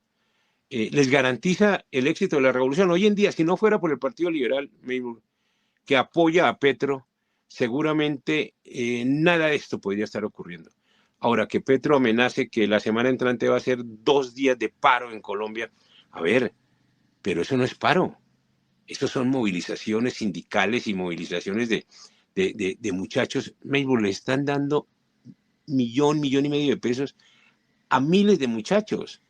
les garantiza el éxito de la revolución. Hoy en día, si no fuera por el Partido Liberal, que apoya a Petro, seguramente nada de esto podría estar ocurriendo. Ahora, que Petro amenace que la semana entrante va a ser 2 días de paro en Colombia, a ver, pero eso no es paro. Estos son movilizaciones sindicales y movilizaciones de muchachos. Melbourne le están dando millón y medio de pesos a miles de muchachos,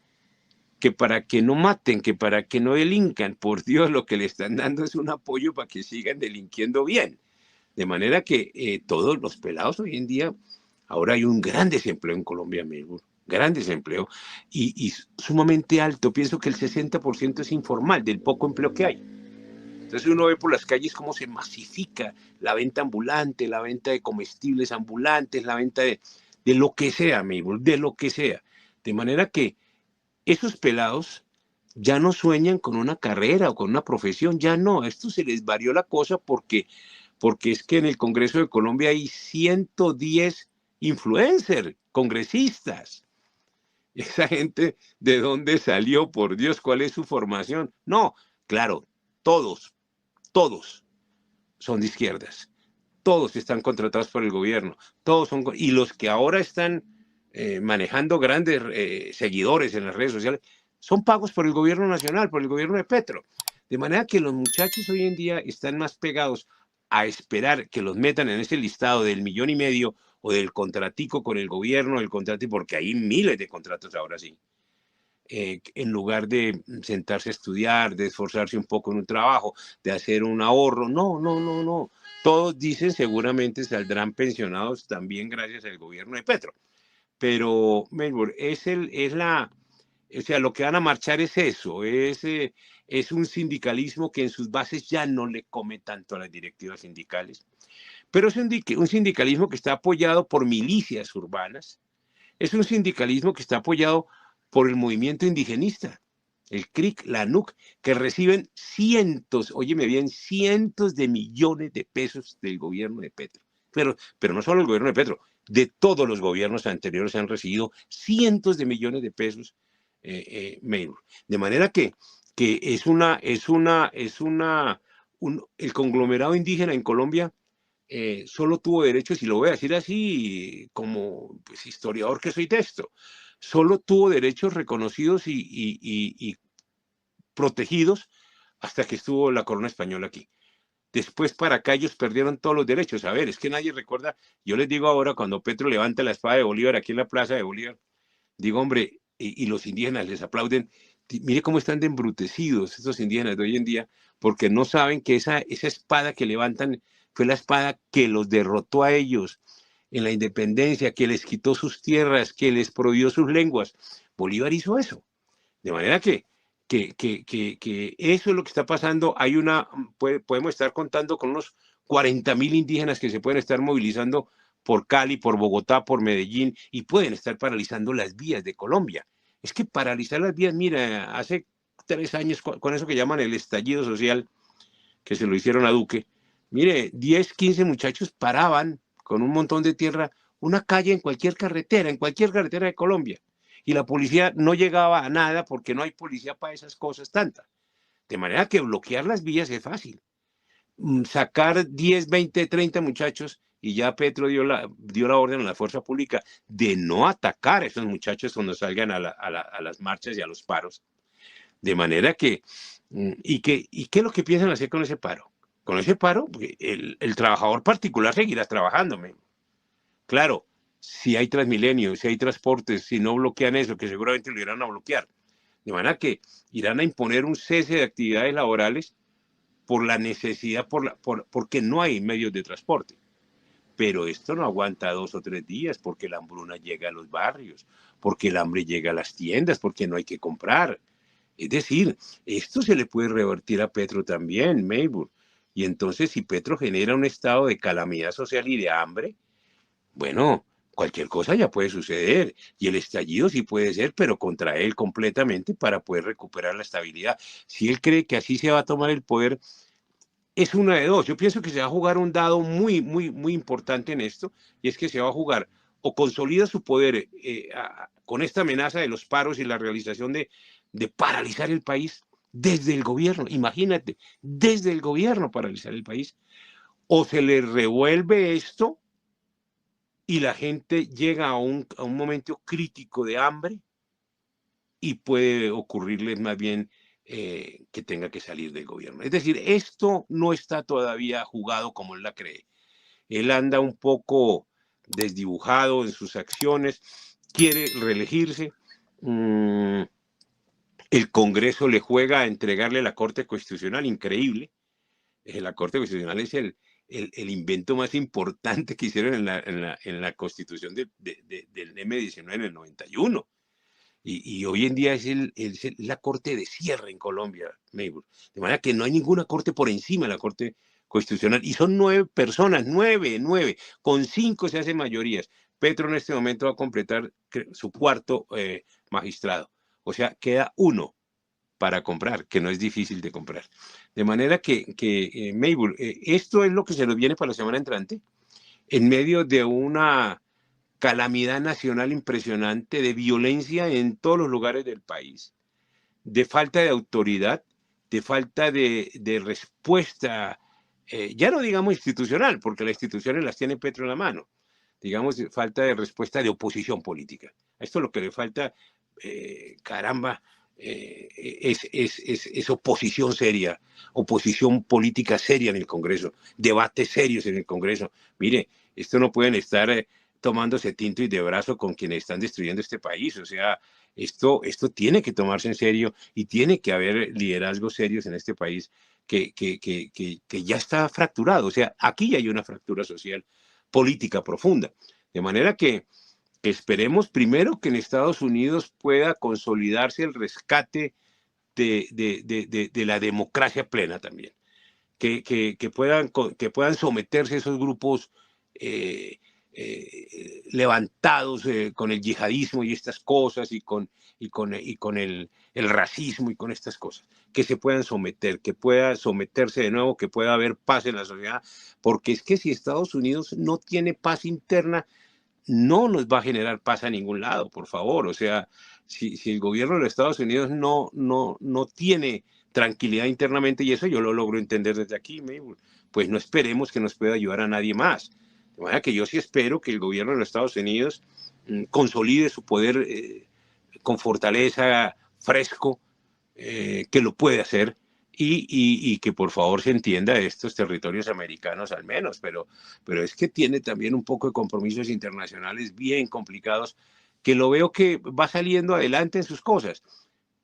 que para que no maten, que para que no delincan, por Dios, lo que le están dando es un apoyo para que sigan delinquiendo bien. De manera que todos los pelados hoy en día, ahora hay un gran desempleo en Colombia, Melbourne, gran desempleo, y sumamente alto. Pienso que el 60% es informal, del poco empleo que hay. Entonces uno ve por las calles cómo se masifica la venta ambulante, la venta de comestibles ambulantes, la venta de lo que sea, Melbourne, de lo que sea. De manera que esos pelados ya no sueñan con una carrera o con una profesión, ya no. A estos se les varió la cosa porque es que en el Congreso de Colombia hay 110 influencers, congresistas. Esa gente, ¿de dónde salió? Por Dios, ¿cuál es su formación? No, claro, todos son de izquierdas. Todos están contratados por el gobierno. Y los que ahora están manejando grandes seguidores en las redes sociales son pagos por el gobierno nacional, por el gobierno de Petro. De manera que los muchachos hoy en día están más pegados a esperar que los metan en ese listado del 1,5 millones o del contratico con el gobierno, porque hay miles de contratos ahora sí. En lugar de sentarse a estudiar, de esforzarse un poco en un trabajo, de hacer un ahorro. No. Todos dicen seguramente saldrán pensionados también gracias al gobierno de Petro. Pero, Melbourne, o sea, lo que van a marchar es eso, es un sindicalismo que en sus bases ya no le come tanto a las directivas sindicales, pero es un sindicalismo que está apoyado por milicias urbanas, es un sindicalismo que está apoyado por el movimiento indigenista, el CRIC, la NUC, que reciben cientos de millones de pesos del gobierno de Petro. Pero no solo el gobierno de Petro, de todos los gobiernos anteriores han recibido cientos de millones de pesos. De manera que el conglomerado indígena en Colombia solo tuvo derechos, y lo voy a decir así como pues, historiador que soy de esto, solo tuvo derechos reconocidos y protegidos hasta que estuvo la corona española aquí. Después para acá ellos perdieron todos los derechos. A ver, es que nadie recuerda. Yo les digo ahora, cuando Petro levanta la espada de Bolívar aquí en la plaza de Bolívar, digo, hombre, y los indígenas les aplauden. Mire cómo están de embrutecidos estos indígenas de hoy en día, porque no saben que esa espada que levantan fue la espada que los derrotó a ellos en la independencia, que les quitó sus tierras, que les prohibió sus lenguas. Bolívar hizo eso. De manera que eso es lo que está pasando. Podemos estar contando con unos 40,000 indígenas que se pueden estar movilizando por Cali, por Bogotá, por Medellín, y pueden estar paralizando las vías de Colombia. Es que paralizar las vías, mira, hace 3 años, con eso que llaman el estallido social, que se lo hicieron a Duque, Mire, 10, 15 muchachos paraban con un montón de tierra una calle en cualquier carretera de Colombia. Y la policía no llegaba a nada porque no hay policía para esas cosas tantas. De manera que bloquear las vías es fácil. Sacar 10, 20, 30 muchachos y ya Petro dio la orden a la fuerza pública de no atacar a esos muchachos cuando salgan a las marchas y a los paros. De manera que, ¿y qué es lo que piensan hacer con ese paro? Con ese paro, el trabajador particular seguirá trabajando. Claro, si hay Transmilenio, si hay transportes, si no bloquean eso, que seguramente lo irán a bloquear. De manera que irán a imponer un cese de actividades laborales por la necesidad, porque no hay medios de transporte. Pero esto no aguanta 2 o 3 días, porque la hambruna llega a los barrios, porque el hambre llega a las tiendas, porque no hay que comprar. Es decir, esto se le puede revertir a Petro también, Maybull. Y entonces, si Petro genera un estado de calamidad social y de hambre, bueno, cualquier cosa ya puede suceder. Y el estallido sí puede ser, pero contra él completamente para poder recuperar la estabilidad. Si él cree que así se va a tomar el poder, es una de dos. Yo pienso que se va a jugar un dado muy, muy, muy importante en esto, y es que se va a jugar o consolida su poder con esta amenaza de los paros y la realización de paralizar el país desde el gobierno. Imagínate, desde el gobierno paralizar el país. O se le revuelve esto y la gente llega a un momento crítico de hambre y puede ocurrirles más bien que tenga que salir del gobierno. Es decir, esto no está todavía jugado como él la cree. Él anda un poco desdibujado en sus acciones, quiere reelegirse. El Congreso le juega a entregarle la Corte Constitucional, increíble. La Corte Constitucional es el invento más importante que hicieron en la Constitución del M19 en el 91. Y hoy en día es la corte de cierre en Colombia, Maybull. De manera que no hay ninguna corte por encima de la Corte Constitucional. Y son 9 personas, 9. Con 5 se hacen mayorías. Petro en este momento va a completar su cuarto magistrado. O sea, queda uno para comprar, que no es difícil de comprar. De manera que Maybull, esto es lo que se nos viene para la semana entrante, en medio de una calamidad nacional impresionante, de violencia en todos los lugares del país, de falta de autoridad, de falta de respuesta, ya no digamos institucional, porque las instituciones las tiene Petro en la mano, digamos, falta de respuesta de oposición política. A esto lo que le falta, caramba, es oposición seria, oposición política seria en el Congreso, debates serios en el Congreso. Mire, esto no pueden estar tomándose tinto y de brazo con quienes están destruyendo este país. O sea, esto tiene que tomarse en serio y tiene que haber liderazgos serios en este país que ya está fracturado. O sea, aquí hay una fractura social, política profunda. De manera que esperemos primero que en Estados Unidos pueda consolidarse el rescate de la democracia plena también, que puedan someterse esos grupos levantados con el yihadismo y estas cosas y con el racismo y con estas cosas, que se puedan someter, que pueda someterse de nuevo, que pueda haber paz en la sociedad, porque es que si Estados Unidos no tiene paz interna, no nos va a generar paz a ningún lado, por favor. O sea, si el gobierno de los Estados Unidos no tiene tranquilidad internamente, y eso yo lo logro entender desde aquí, pues no esperemos que nos pueda ayudar a nadie más. De manera que yo sí espero que el gobierno de los Estados Unidos consolide su poder con fortaleza, fresco, que lo puede hacer, y que por favor se entienda estos territorios americanos al menos, pero es que tiene también un poco de compromisos internacionales bien complicados, que lo veo que va saliendo adelante en sus cosas,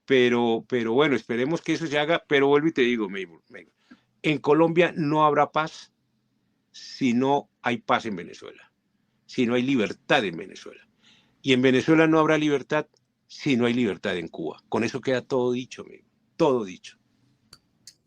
pero bueno, esperemos que eso se haga, pero vuelvo y te digo, Maybull, en Colombia no habrá paz si no hay paz en Venezuela, si no hay libertad en Venezuela, y en Venezuela no habrá libertad si no hay libertad en Cuba. Con eso queda todo dicho, Maybull, todo dicho.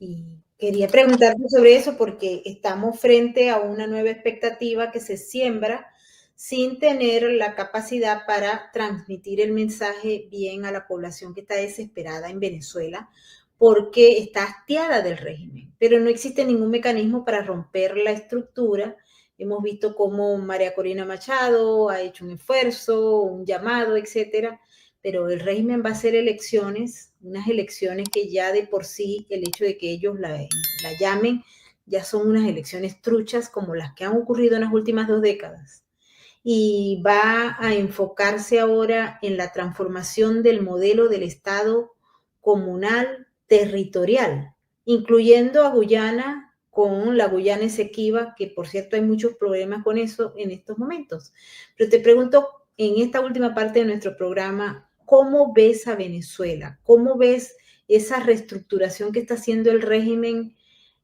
Y quería preguntarte sobre eso porque estamos frente a una nueva expectativa que se siembra sin tener la capacidad para transmitir el mensaje bien a la población que está desesperada en Venezuela porque está hastiada del régimen. pero no existe ningún mecanismo para romper la estructura. Hemos visto cómo María Corina Machado ha hecho un esfuerzo, un llamado, etcétera, pero el régimen va a hacer elecciones, unas elecciones que ya de por sí el hecho de que ellos la llamen ya son unas elecciones truchas como las que han ocurrido en las últimas 2 décadas. Y va a enfocarse ahora en la transformación del modelo del Estado comunal territorial, incluyendo a Guyana con la Guyana Esequiba, que por cierto hay muchos problemas con eso en estos momentos. Pero te pregunto, en esta última parte de nuestro programa, ¿cómo ves a Venezuela? ¿Cómo ves esa reestructuración que está haciendo el régimen?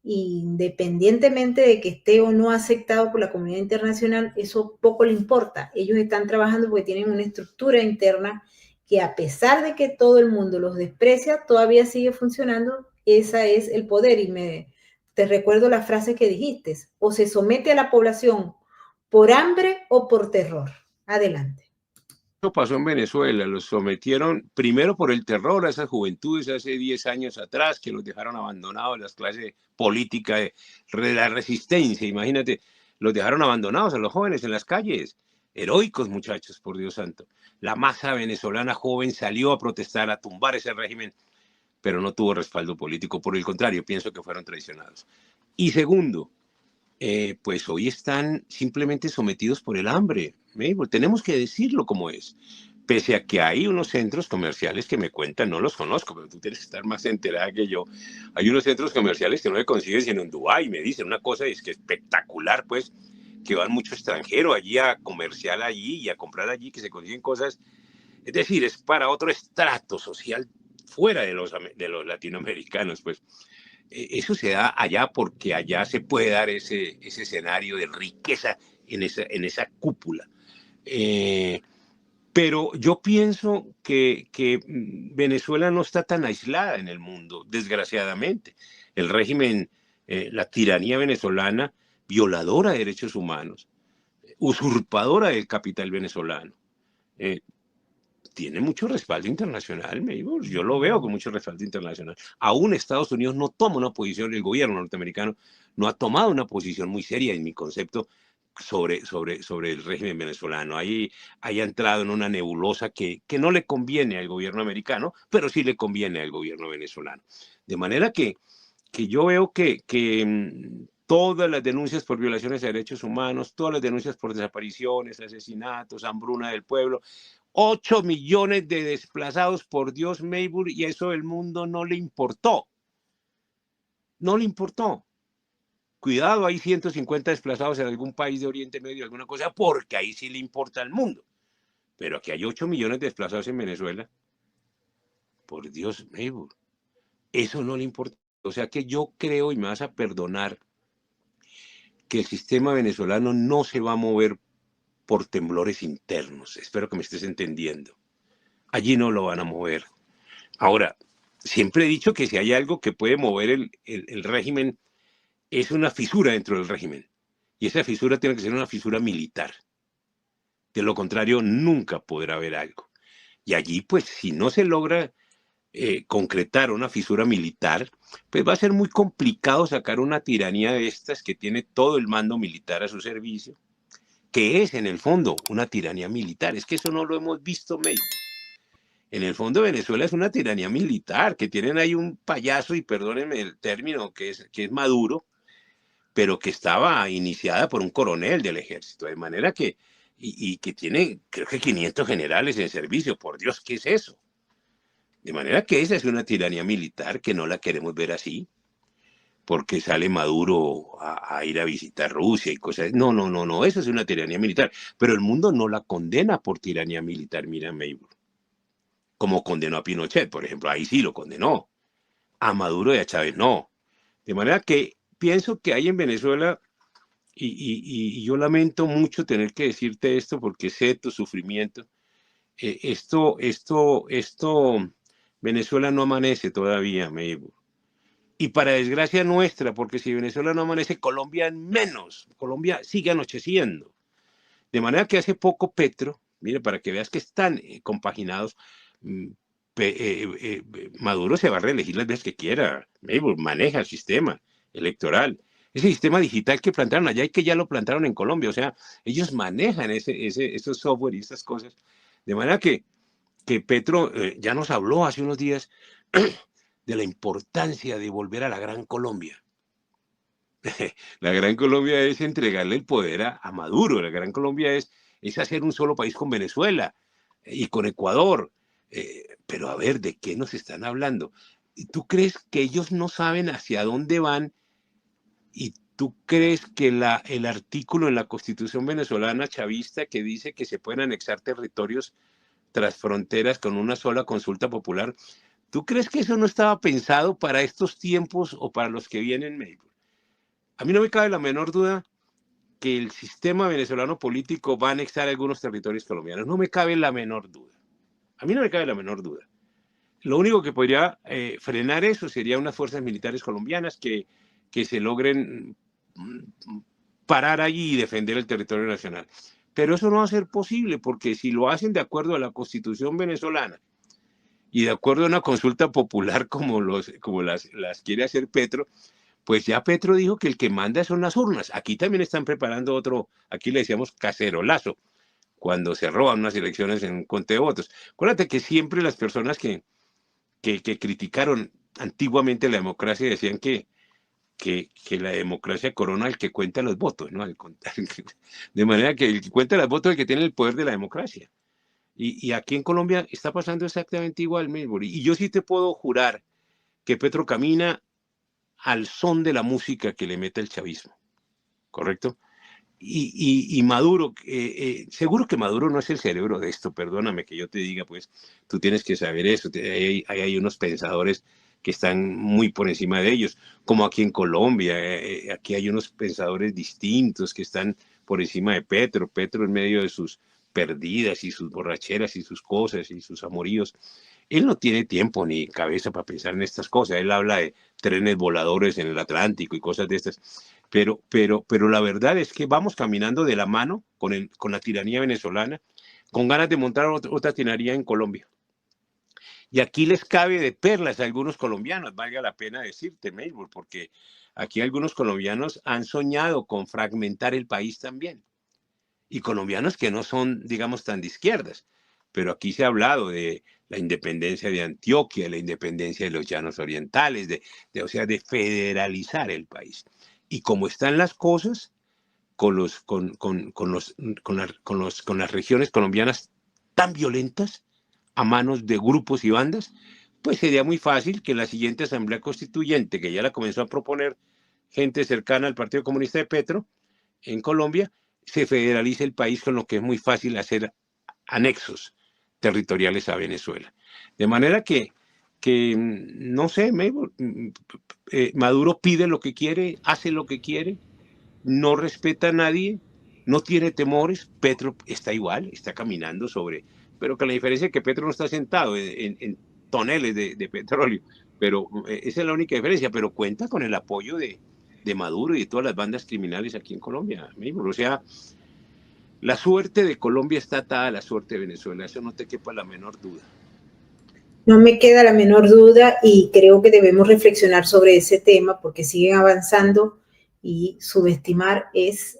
Independientemente de que esté o no aceptado por la comunidad internacional, eso poco le importa. Ellos están trabajando porque tienen una estructura interna que, a pesar de que todo el mundo los desprecia, todavía sigue funcionando. Ese es el poder. Te recuerdo la frase que dijiste: o se somete a la población por hambre o por terror. Adelante. Eso pasó en Venezuela, los sometieron primero por el terror a esas juventudes hace 10 años atrás, que los dejaron abandonados en las clases políticas de la resistencia, imagínate, los dejaron abandonados a los jóvenes en las calles, heroicos muchachos, por Dios santo. La masa venezolana joven salió a protestar, a tumbar ese régimen, pero no tuvo respaldo político, por el contrario, pienso que fueron traicionados. Y segundo, pues hoy están simplemente sometidos por el hambre. Mabel, tenemos que decirlo como es. Pese a que hay unos centros comerciales que me cuentan, no los conozco, pero tú tienes que estar más enterada que yo. Hay unos centros comerciales que no se consiguen sino en Dubái, me dicen una cosa es que espectacular, pues, que van mucho extranjero allí a comerciar allí y a comprar allí, que se consiguen cosas. Es decir, es para otro estrato social fuera de los latinoamericanos, pues. Eso se da allá porque allá se puede dar ese escenario de riqueza en esa cúpula. Eh, pero yo pienso que Venezuela no está tan aislada en el mundo, desgraciadamente. El régimen, la tiranía venezolana, violadora de derechos humanos, usurpadora del capital venezolano, eh, tiene mucho respaldo internacional, Mabel. Yo lo veo con mucho respaldo internacional. Aún Estados Unidos no toma una posición, el gobierno norteamericano no ha tomado una posición muy seria, en mi concepto, sobre el régimen venezolano. Ahí ha entrado en una nebulosa que no le conviene al gobierno americano, pero sí le conviene al gobierno venezolano. De manera que yo veo que todas las denuncias por violaciones de derechos humanos, todas las denuncias por desapariciones, asesinatos, hambruna del pueblo, 8 millones de desplazados, por Dios, Mabel, y eso el mundo no le importó. No le importó. Cuidado, hay 150 desplazados en algún país de Oriente Medio, alguna cosa, porque ahí sí le importa al mundo. Pero aquí hay 8 millones de desplazados en Venezuela. Por Dios, Mabel, eso no le importa. O sea que yo creo, y me vas a perdonar, que el sistema venezolano no se va a mover por temblores internos. Espero que me estés entendiendo. Allí no lo van a mover. Ahora, siempre he dicho que si hay algo que puede mover el régimen, es una fisura dentro del régimen. Y esa fisura tiene que ser una fisura militar. De lo contrario, nunca podrá haber algo. Y allí, pues, si no se logra concretar una fisura militar, pues va a ser muy complicado sacar una tiranía de estas que tiene todo el mando militar a su servicio, que es en el fondo una tiranía militar. Es que eso no lo hemos visto, medio. En el fondo Venezuela es una tiranía militar, que tienen ahí un payaso, y perdónenme el término, que es Maduro, pero que estaba iniciada por un coronel del ejército, de manera y que tiene, creo que 500 generales en servicio. Por Dios, ¿qué es eso? De manera que esa es una tiranía militar que no la queremos ver así, porque sale Maduro a ir a visitar Rusia y cosas. No, no, no, no, eso es una tiranía militar. Pero el mundo no la condena por tiranía militar, mira, Mabel. Como condenó a Pinochet, por ejemplo, ahí sí lo condenó. A Maduro y a Chávez no. De manera que pienso que hay en Venezuela, y yo lamento mucho tener que decirte esto porque sé tu sufrimiento. Venezuela no amanece todavía, Mabel. Y para desgracia nuestra, porque si Venezuela no amanece, Colombia menos. Colombia sigue anocheciendo. De manera que hace poco Petro, mire, para que veas que están compaginados, mm, Maduro se va a reelegir las veces que quiera. Mabel, maneja el sistema. electoral. Ese sistema digital que plantaron allá y que ya lo plantaron en Colombia, o sea, ellos manejan esos software y estas cosas. De manera que Petro ya nos habló hace unos días de la importancia de volver a la Gran Colombia. La Gran Colombia es entregarle el poder a Maduro. La Gran Colombia es hacer un solo país con Venezuela y con Ecuador. Pero a ver, ¿de qué nos están hablando? ¿Tú crees que ellos no saben hacia dónde van? ¿Y tú crees que el artículo en la Constitución venezolana chavista que dice que se pueden anexar territorios tras fronteras con una sola consulta popular, tú crees que eso no estaba pensado para estos tiempos o para los que vienen, Maybor? A mí no me cabe la menor duda que el sistema venezolano político va a anexar algunos territorios colombianos. No me cabe la menor duda. A mí no me cabe la menor duda. Lo único que podría frenar eso sería unas fuerzas militares colombianas que se logren parar allí y defender el territorio nacional. Pero eso no va a ser posible porque si lo hacen de acuerdo a la Constitución venezolana y de acuerdo a una consulta popular como las quiere hacer Petro, pues ya Petro dijo que el que manda son las urnas. Aquí también están preparando otro, aquí le decíamos cacerolazo, cuando se roban unas elecciones en un conteo de votos. Acuérdate que siempre las personas que criticaron antiguamente la democracia decían que la democracia corona al que cuenta los votos, ¿no? De manera que el que cuenta los votos es el que tiene el poder de la democracia. Y aquí en Colombia está pasando exactamente igual, Melbourne. Y yo sí te puedo jurar que Petro camina al son de la música que le mete el chavismo, ¿correcto? Y Maduro, seguro que Maduro no es el cerebro de esto, perdóname que yo te diga, pues tú tienes que saber eso, hay unos pensadores que están muy por encima de ellos, como aquí en Colombia, aquí hay unos pensadores distintos que están por encima de Petro en medio de sus perdidas y sus borracheras y sus cosas y sus amoríos. Él no tiene tiempo ni cabeza para pensar en estas cosas. Él habla de trenes voladores en el Atlántico y cosas de estas. Pero la verdad es que vamos caminando de la mano con la tiranía venezolana, con ganas de montar otra tiranía en Colombia. Y aquí les cabe de perlas a algunos colombianos, valga la pena decirte, Melbourne, porque aquí algunos colombianos han soñado con fragmentar el país también. Y colombianos que no son, digamos, tan de izquierdas. Pero aquí se ha hablado de la independencia de Antioquia, la independencia de los llanos orientales, o sea, de federalizar el país. Y como están las cosas con las regiones colombianas tan violentas a manos de grupos y bandas, pues sería muy fácil que la siguiente Asamblea Constituyente, que ya la comenzó a proponer gente cercana al Partido Comunista de Petro en Colombia, se federalice el país, con lo que es muy fácil hacer anexos territoriales a Venezuela. De manera que no sé, Maduro pide lo que quiere, hace lo que quiere, no respeta a nadie, no tiene temores. Petro está igual, está caminando pero con la diferencia es que Petro no está sentado en toneles de petróleo, pero esa es la única diferencia, pero cuenta con el apoyo de Maduro y de todas las bandas criminales aquí en Colombia. O sea, la suerte de Colombia está atada a la suerte de Venezuela, eso no te quepa la menor duda. No me queda la menor duda y creo que debemos reflexionar sobre ese tema porque siguen avanzando y subestimar es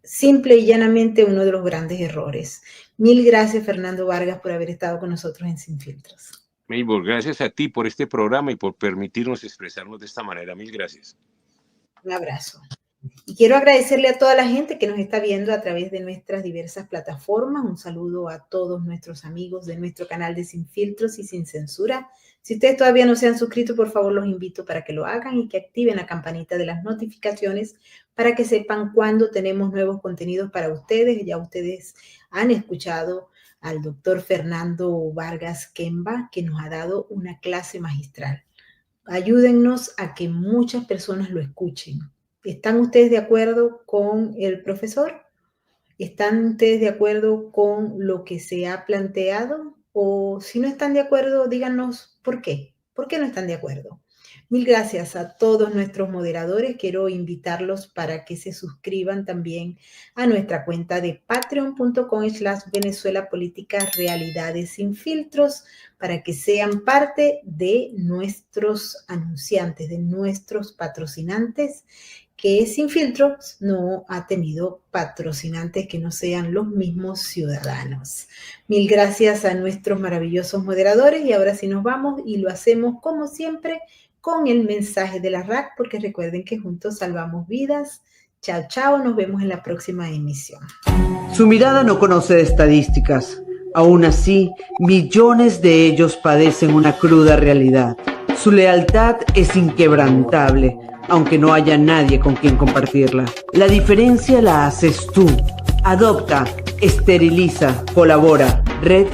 simple y llanamente uno de los grandes errores. Mil gracias, Fernando Vargas, por haber estado con nosotros en Sin Filtros. Maybor, gracias a ti por este programa y por permitirnos expresarnos de esta manera. Mil gracias. Un abrazo. Y quiero agradecerle a toda la gente que nos está viendo a través de nuestras diversas plataformas. Un saludo a todos nuestros amigos de nuestro canal de Sin Filtros y Sin Censura. Si ustedes todavía no se han suscrito, por favor los invito para que lo hagan y que activen la campanita de las notificaciones para que sepan cuando tenemos nuevos contenidos para ustedes. Ya ustedes han escuchado al doctor Fernando Vargas Kemba, que nos ha dado una clase magistral. Ayúdennos a que muchas personas lo escuchen. ¿Están ustedes de acuerdo con el profesor? ¿Están ustedes de acuerdo con lo que se ha planteado? O si no están de acuerdo, díganos por qué. ¿Por qué no están de acuerdo? Mil gracias a todos nuestros moderadores. Quiero invitarlos para que se suscriban también a nuestra cuenta de patreon.com/Venezuela Política Realidades Sin Filtros, para que sean parte de nuestros anunciantes, de nuestros patrocinantes, que Sin Filtros no ha tenido patrocinantes que no sean los mismos ciudadanos. Mil gracias a nuestros maravillosos moderadores, y ahora sí nos vamos y lo hacemos como siempre con el mensaje de la RAC, porque recuerden que juntos salvamos vidas. Chao, chao, nos vemos en la próxima emisión. Su mirada no conoce de estadísticas. Aún así, millones de ellos padecen una cruda realidad. Su lealtad es inquebrantable, aunque no haya nadie con quien compartirla. La diferencia la haces tú. Adopta, esteriliza, colabora. Red